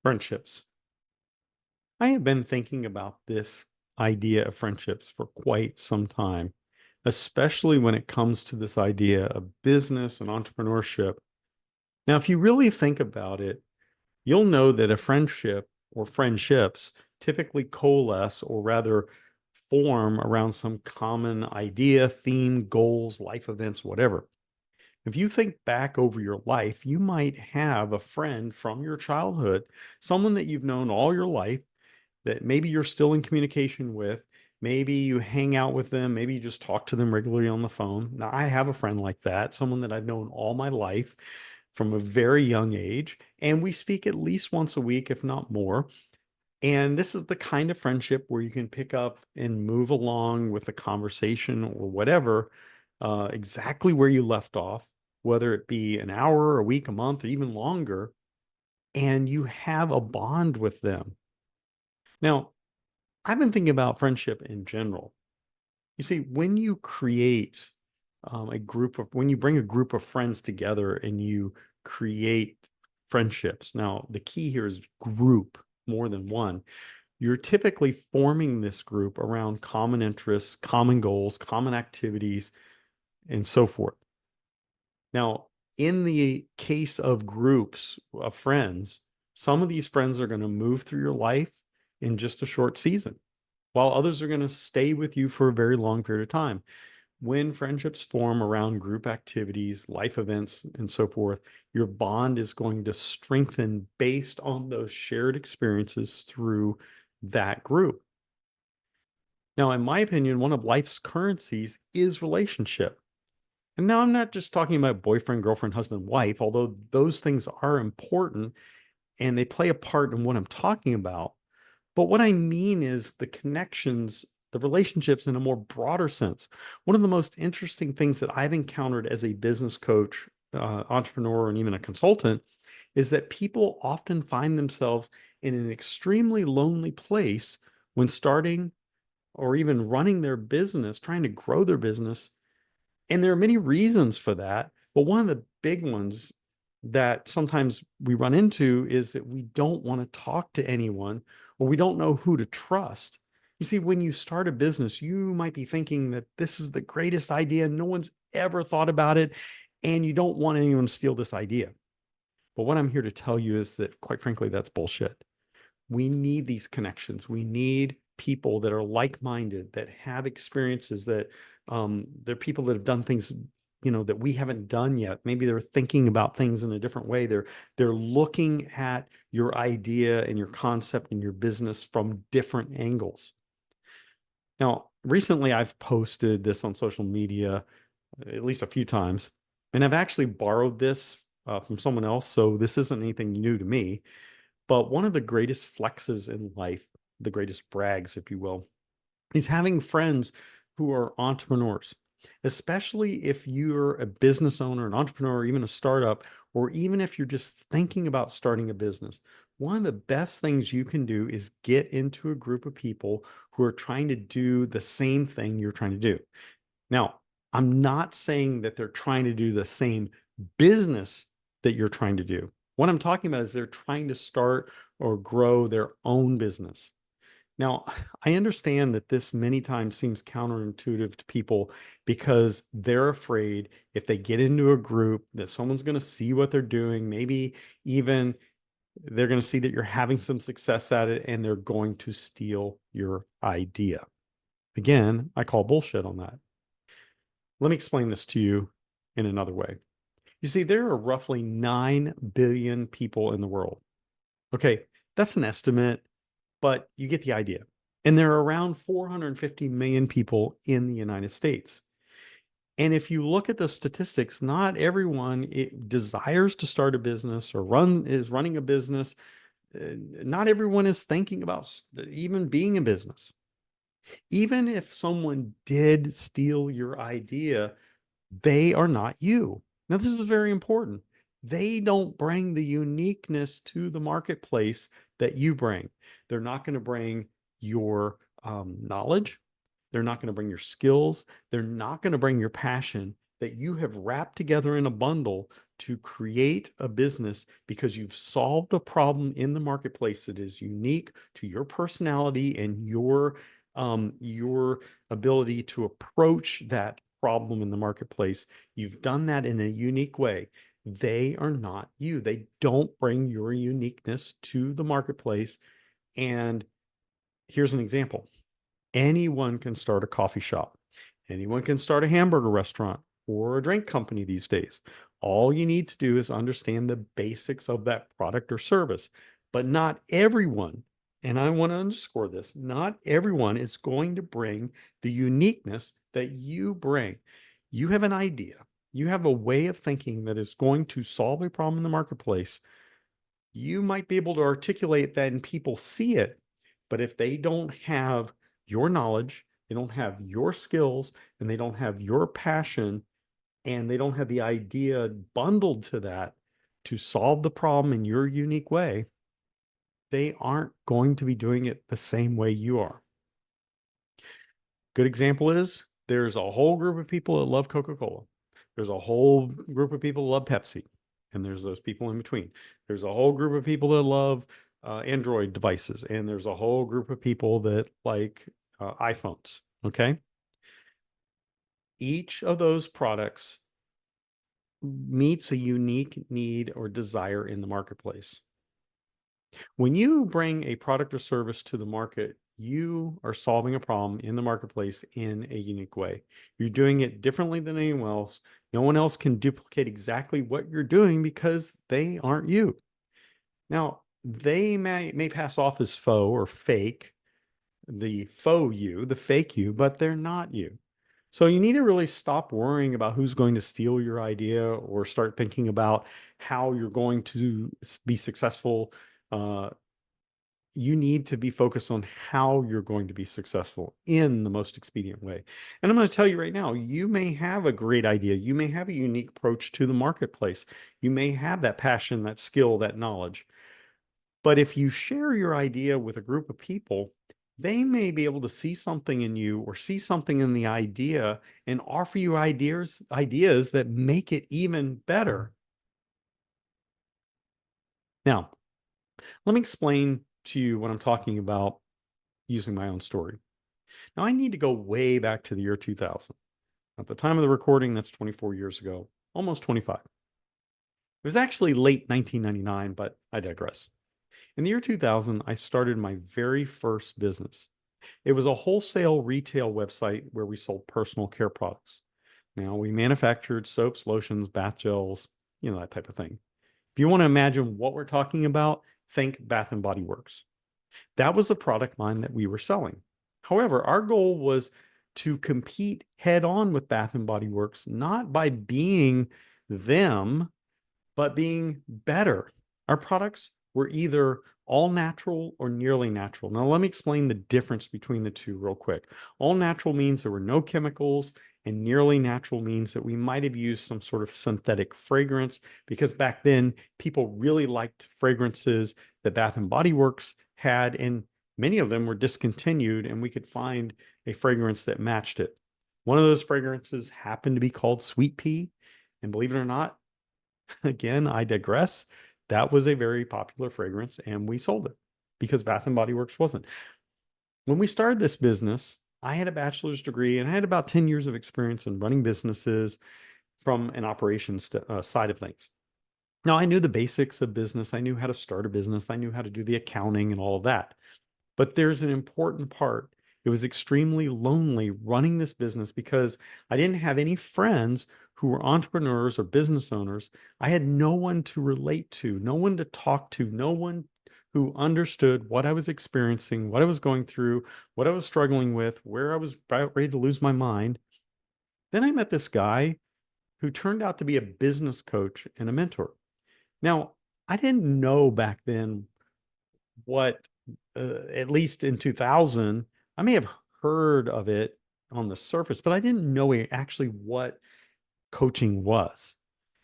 Friendships. I have been thinking about this idea of friendships for quite some time, especially when it comes to this idea of business and entrepreneurship. Now, if you really think about it, you'll know that a friendship or friendships typically coalesce or rather form around some common idea, theme, goals, life events, whatever. If you think back over your life, you might have a friend from your childhood, someone that you've known all your life that maybe you're still in communication with. Maybe you hang out with them. Maybe you just talk to them regularly on the phone. Now, I have a friend like that, someone that I've known all my life from a very young age, and we speak at least once a week, if not more. And this is the kind of friendship where you can pick up and move along with the conversation or whatever, exactly where you left off, whether it be an hour, a week, a month, or even longer, and you have a bond with them. Now, I've been thinking about friendship in general. You see, when you create when you bring a group of friends together and you create friendships. Now, the key here is group, more than one. You're typically forming this group around common interests, common goals, common activities, and so forth. Now, in the case of groups of friends, some of these friends are going to move through your life in just a short season, while others are going to stay with you for a very long period of time. When friendships form around group activities, life events, and so forth, your bond is going to strengthen based on those shared experiences through that group. Now, in my opinion, one of life's currencies is relationship. And now I'm not just talking about boyfriend, girlfriend, husband, wife, although those things are important and they play a part in what I'm talking about. But what I mean is the connections, the relationships in a more broader sense. One of the most interesting things that I've encountered as a business coach, entrepreneur, and even a consultant is that people often find themselves in an extremely lonely place when starting or even running their business, trying to grow their business. And there are many reasons for that. But one of the big ones that sometimes we run into is that we don't want to talk to anyone or we don't know who to trust. You see, when you start a business, you might be thinking that this is the greatest idea. No one's ever thought about it. And you don't want anyone to steal this idea. But what I'm here to tell you is that, quite frankly, that's bullshit. We need these connections. We need people that are like-minded, that have experiences, that they're people that have done things, that we haven't done yet. Maybe they're thinking about things in a different way. They're looking at your idea and your concept and your business from different angles. Now, recently I've posted this on social media at least a few times, and I've actually borrowed this from someone else, so this isn't anything new to me. But one of the greatest flexes in life, the greatest brags, if you will, is having friends who are entrepreneurs, especially if you're a business owner, an entrepreneur, or even a startup, or even if you're just thinking about starting a business. One of the best things you can do is get into a group of people who are trying to do the same thing you're trying to do. Now, I'm not saying that they're trying to do the same business that you're trying to do. What I'm talking about is they're trying to start or grow their own business. Now, I understand that this many times seems counterintuitive to people because they're afraid if they get into a group that someone's going to see what they're doing, maybe even they're going to see that you're having some success at it and they're going to steal your idea. Again, I call bullshit on that. Let me explain this to you in another way. You see, there are roughly 9 billion people in the world. Okay, that's an estimate, but you get the idea. And there are around 450 million people in the United States. And if you look at the statistics, not everyone desires to start a business or is running a business. Not everyone is thinking about even being a business. Even if someone did steal your idea, they are not you. Now, this is very important. They don't bring the uniqueness to the marketplace that you bring. They're not going to bring your knowledge. They're not going to bring your skills. They're not going to bring your passion that you have wrapped together in a bundle to create a business because you've solved a problem in the marketplace that is unique to your personality and your ability to approach that problem in the marketplace. You've done that in a unique way. They are not you. They don't bring your uniqueness to the marketplace. And here's an example. Anyone can start a coffee shop. Anyone can start a hamburger restaurant or a drink company these days. All you need to do is understand the basics of that product or service. But not everyone, and I want to underscore this, not everyone is going to bring the uniqueness that you bring. You have an idea. You have a way of thinking that is going to solve a problem in the marketplace. You might be able to articulate that and people see it. But if they don't have your knowledge, they don't have your skills, and they don't have your passion, and they don't have the idea bundled to that to solve the problem in your unique way, they aren't going to be doing it the same way you are. Good example is there's a whole group of people that love Coca-Cola. There's a whole group of people that love Pepsi. And there's those people in between. There's a whole group of people that love Android devices. And there's a whole group of people that like iPhones. Okay. Each of those products meets a unique need or desire in the marketplace. When you bring a product or service to the market, you are solving a problem in the marketplace in a unique way. You're doing it differently than anyone else. No one else can duplicate exactly what you're doing because they aren't you. Now, they may pass off as faux or fake, the faux you, the fake you, but they're not you. So you need to really stop worrying about who's going to steal your idea or start thinking about how you're going to be successful. You need to be focused on how you're going to be successful in the most expedient way. And I'm going to tell you right now, you may have a great idea. You may have a unique approach to the marketplace. You may have that passion, that skill, that knowledge. But if you share your idea with a group of people, they may be able to see something in you or see something in the idea and offer you ideas that make it even better. Now, let me explain to you what I'm talking about using my own story. Now, I need to go way back to the year 2000. At the time of the recording, that's 24 years ago, almost 25. It was actually late 1999, but I digress. In the year 2000, I started my very first business. It was a wholesale retail website where we sold personal care products. Now, we manufactured soaps, lotions, bath gels, that type of thing. If you want to imagine what we're talking about, think Bath and Body Works. That was the product line that we were selling. However, our goal was to compete head on with Bath and Body Works, not by being them, but being better. Our products were either all natural or nearly natural. Now, let me explain the difference between the two real quick. All natural means there were no chemicals, and nearly natural means that we might have used some sort of synthetic fragrance, because back then people really liked fragrances that Bath and Body Works had, and many of them were discontinued, and we could find a fragrance that matched it. One of those fragrances happened to be called Sweet Pea, and believe it or not, again, I digress. That was a very popular fragrance, and we sold it because Bath and Body Works wasn't. When we started this business, I had a bachelor's degree and I had about 10 years of experience in running businesses from an operations side of things. Now, I knew the basics of business. I knew how to start a business. I knew how to do the accounting and all of that. But there's an important part. It was extremely lonely running this business because I didn't have any friends who were entrepreneurs or business owners. I had no one to relate to, no one to talk to, no one who understood what I was experiencing, what I was going through, what I was struggling with, where I was about ready to lose my mind. Then I met this guy who turned out to be a business coach and a mentor. Now, I didn't know back then what, at least in 2000, I may have heard of it on the surface, but I didn't know actually what coaching was.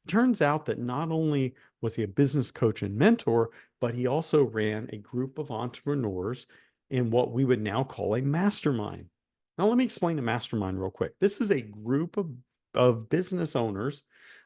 It turns out that not only was he a business coach and mentor, but he also ran a group of entrepreneurs in what we would now call a mastermind. Now, let me explain the mastermind real quick. This is a group of business owners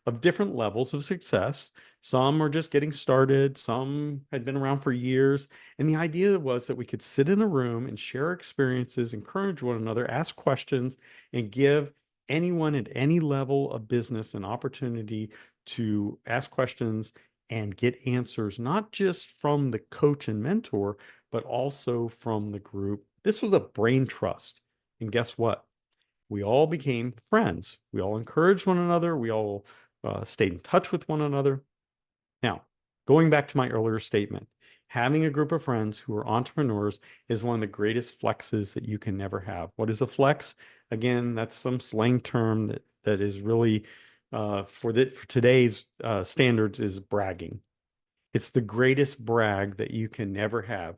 of different levels of success. Some are just getting started, some had been around for years. And the idea was that we could sit in a room and share experiences, encourage one another, ask questions, and give anyone at any level of business an opportunity to ask questions and get answers, not just from the coach and mentor, but also from the group. This was a brain trust. And guess what? We all became friends. We all encouraged one another. We all stayed in touch with one another. Now, going back to my earlier statement, having a group of friends who are entrepreneurs is one of the greatest flexes that you can never have. What is a flex? Again, that's some slang term that is really for today's standards is bragging. It's the greatest brag that you can never have.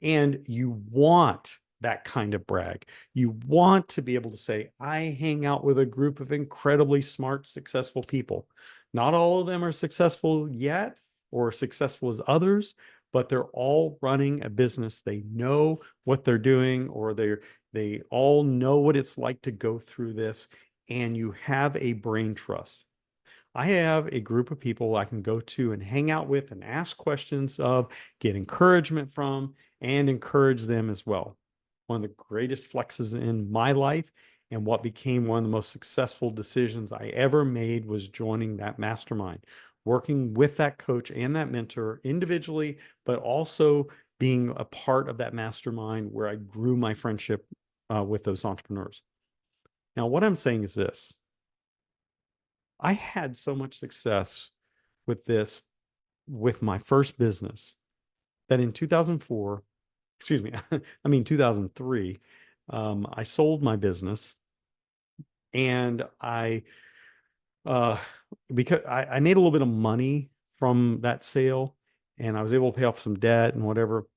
And you want that kind of brag. You want to be able to say, I hang out with a group of incredibly smart, successful people. Not all of them are successful yet or successful as others, but they're all running a business. They know what they're doing, or they all know what it's like to go through this, and you have a brain trust. I have a group of people I can go to and hang out with and ask questions of, get encouragement from, and encourage them as well. One of the greatest flexes in my life and what became one of the most successful decisions I ever made was joining that mastermind, working with that coach and that mentor individually, but also being a part of that mastermind where I grew my friendship with those entrepreneurs. Now, what I'm saying is this. I had so much success with this, with my first business, that in 2004, excuse me, I mean 2003, I sold my business, and uh, because I made a little bit of money from that sale, and I was able to pay off some debt and whatever.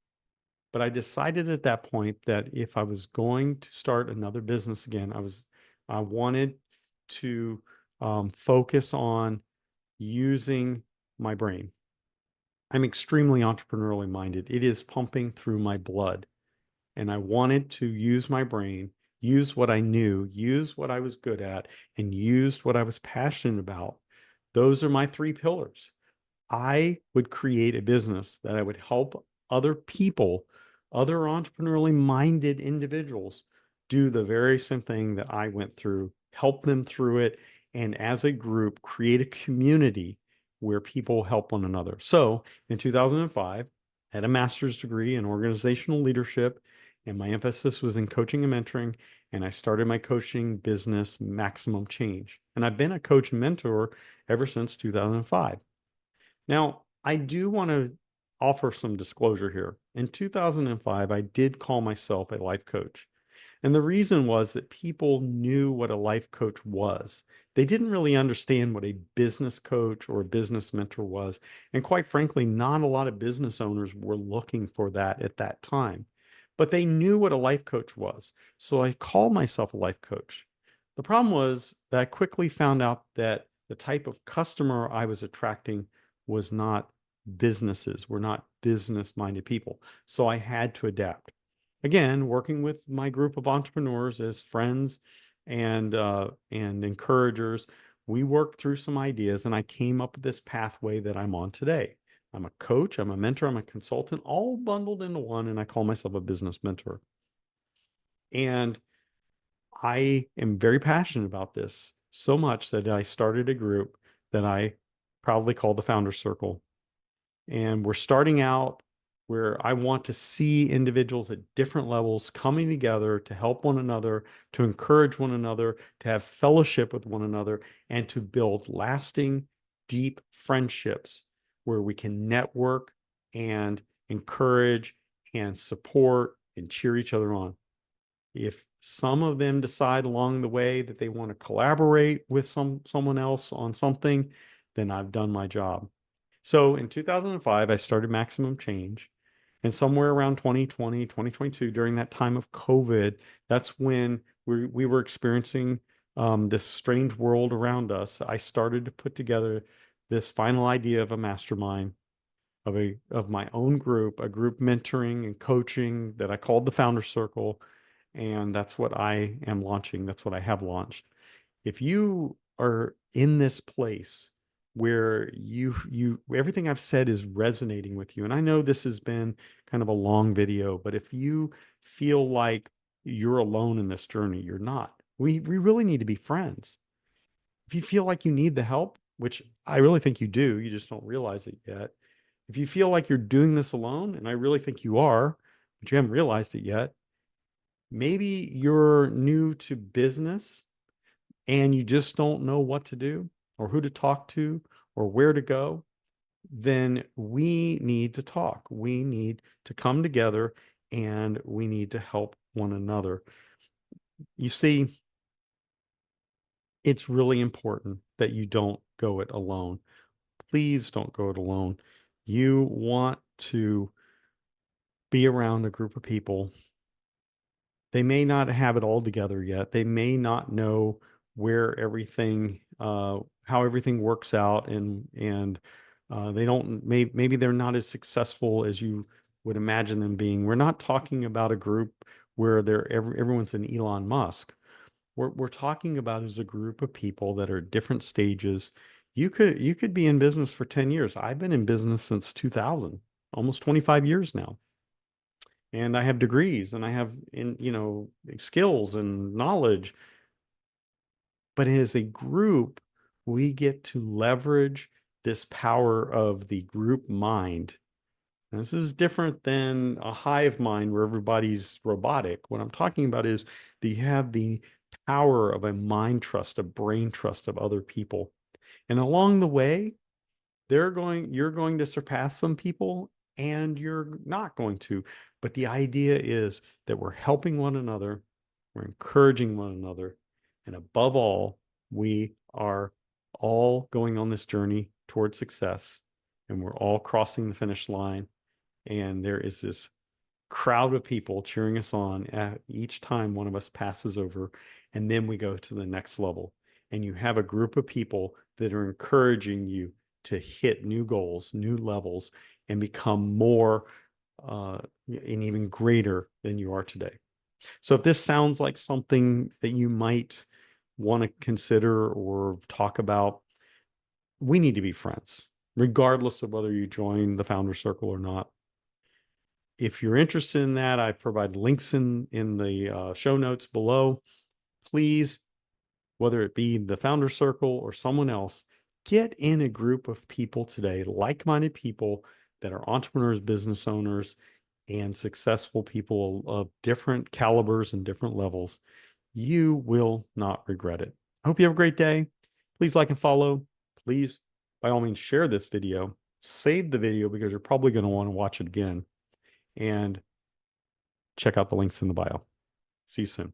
But I decided at that point that if I was going to start another business again, I wanted to focus on using my brain. I'm extremely entrepreneurially minded. It is pumping through my blood. And I wanted to use my brain, use what I knew, use what I was good at, and use what I was passionate about. Those are my three pillars. I would create a business that I would help other people, other entrepreneurially minded individuals, do the very same thing that I went through, help them through it, and as a group, create a community where people help one another. So in 2005, I had a master's degree in organizational leadership, and my emphasis was in coaching and mentoring. And I started my coaching business, Maximum Change. And I've been a coach and mentor ever since 2005. Now, I do want to offer some disclosure here. In 2005, I did call myself a life coach. And the reason was that people knew what a life coach was. They didn't really understand what a business coach or a business mentor was. And quite frankly, not a lot of business owners were looking for that at that time. But they knew what a life coach was. So I called myself a life coach. The problem was that I quickly found out that the type of customer I was attracting was not businesses, were not business-minded people. So I had to adapt. Again, working with my group of entrepreneurs as friends and encouragers, we worked through some ideas, and I came up with this pathway that I'm on today. I'm a coach, I'm a mentor, I'm a consultant, all bundled into one, and I call myself a business mentor. And I am very passionate about this, so much that I started a group that I proudly call the Founder Circle. And we're starting out where I want to see individuals at different levels coming together to help one another, to encourage one another, to have fellowship with one another, and to build lasting, deep friendships where we can network and encourage and support and cheer each other on. If some of them decide along the way that they want to collaborate with someone else on something, then I've done my job. So in 2005, I started Maximum Change. And somewhere around 2020, 2022, during that time of COVID, that's when we were experiencing this strange world around us. I started to put together this final idea of a mastermind of my own group, a group mentoring and coaching that I called the Founder Circle. And that's what I am launching. That's what I have launched. If you are in this place where you everything I've said is resonating with you. And I know this has been kind of a long video, but if you feel like you're alone in this journey, you're not. We really need to be friends. If you feel like you need the help, which I really think you do, you just don't realize it yet. If you feel like you're doing this alone, and I really think you are, but you haven't realized it yet, maybe you're new to business and you just don't know what to do or who to talk to or where to go, then we need to talk. We need to come together and we need to help one another. You see, it's really important that you don't go it alone. Please don't go it alone. You want to be around a group of people. They may not have it all together yet. They may not know where everything, how everything works out, and they don't. Maybe they're not as successful as you would imagine them being. We're not talking about a group where everyone's an Elon Musk. We're talking about is a group of people that are at different stages. You could be in business for 10 years. I've been in business since 2000, almost 25 years now. And I have degrees and I have skills and knowledge. But as a group, we get to leverage this power of the group mind. And this is different than a hive mind where everybody's robotic. What I'm talking about is that you have the power of a mind trust, a brain trust of other people. And along the way, you're going to surpass some people and you're not going to. But the idea is that we're helping one another, we're encouraging one another, and above all, we are all going on this journey toward success, and we're all crossing the finish line. And there is this crowd of people cheering us on at each time one of us passes over, and then we go to the next level. And you have a group of people that are encouraging you to hit new goals, new levels, and become more and even greater than you are today. So if this sounds like something that you might want to consider or talk about, we need to be friends, regardless of whether you join the Founder Circle or not. If you're interested in that, I provide links in the show notes below. Please, whether it be the Founder Circle or someone else, get in a group of people today, like-minded people that are entrepreneurs, business owners, and successful people of different calibers and different levels. You will not regret it. I hope you have a great day. Please like and follow. Please, by all means, share this video. Save the video because you're probably going to want to watch it again. And check out the links in the bio. See you soon.